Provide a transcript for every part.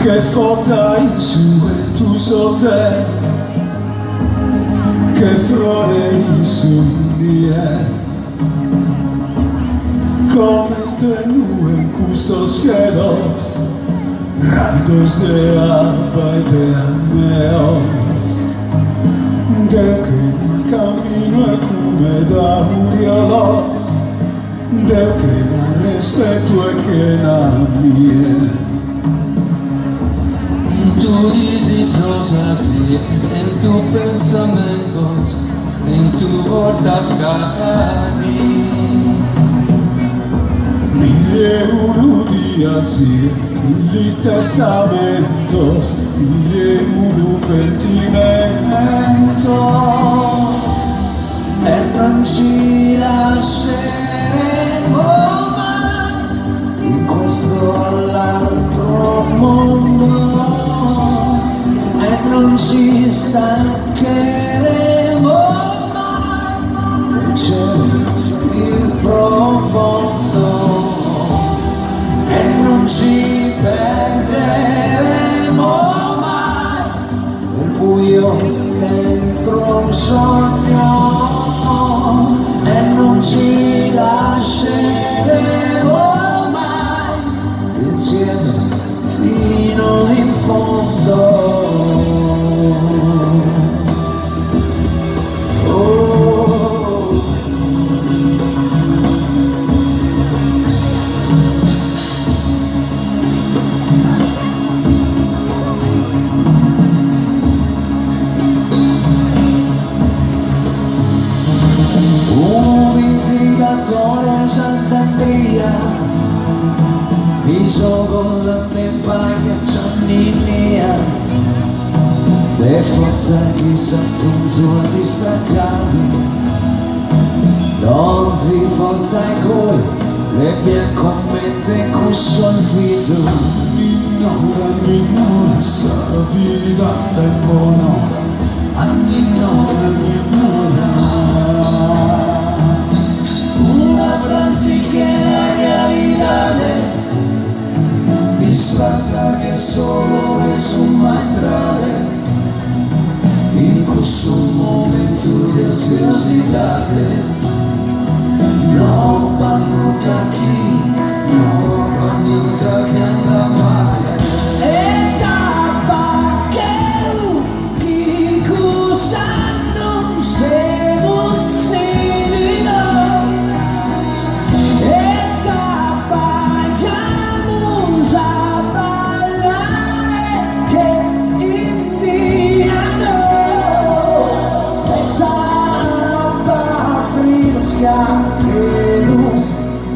Che forza in su e tu sotte, che flore in su come te nube en custos quedos, raitos de alba y de ameos, del que el camino e come da muriolos, del que na respeto e que na miel. Tu dices cosas en tus pensamientos, en tu portas cada día. Mille uno días y mille testamentos, mille uno pentimento. E non ci lasceremo mai in questo o l'altro mondo. Non ci stancheremo mai nel cielo più profondo e non ci perderemo mai nel buio dentro un sogno e non ci lasceremo mai insieme fino in fondo. Sant'Andrea, mis ojos en paglia cianninea, le forze che s'attunzano a distaccare, non si forza e col, le mie commette con solfito, Minora, sa vita del buono, minora. Una frase que la realidad disfrazza que solo es un maestrale in questo momento di ociosidade. No vanno da chi, no vanno da chi anda male. E tappa che chi cusano se non si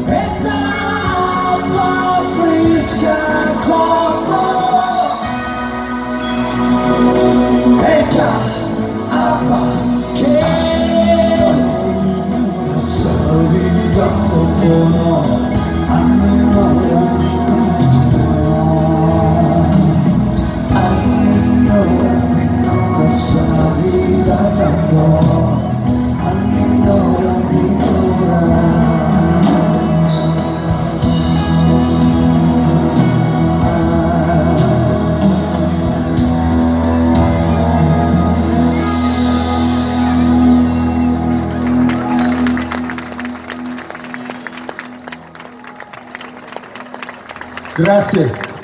e t'acqua fresca corpo e t'acqua che sa vita del buono, sa vita del buono. Grazie.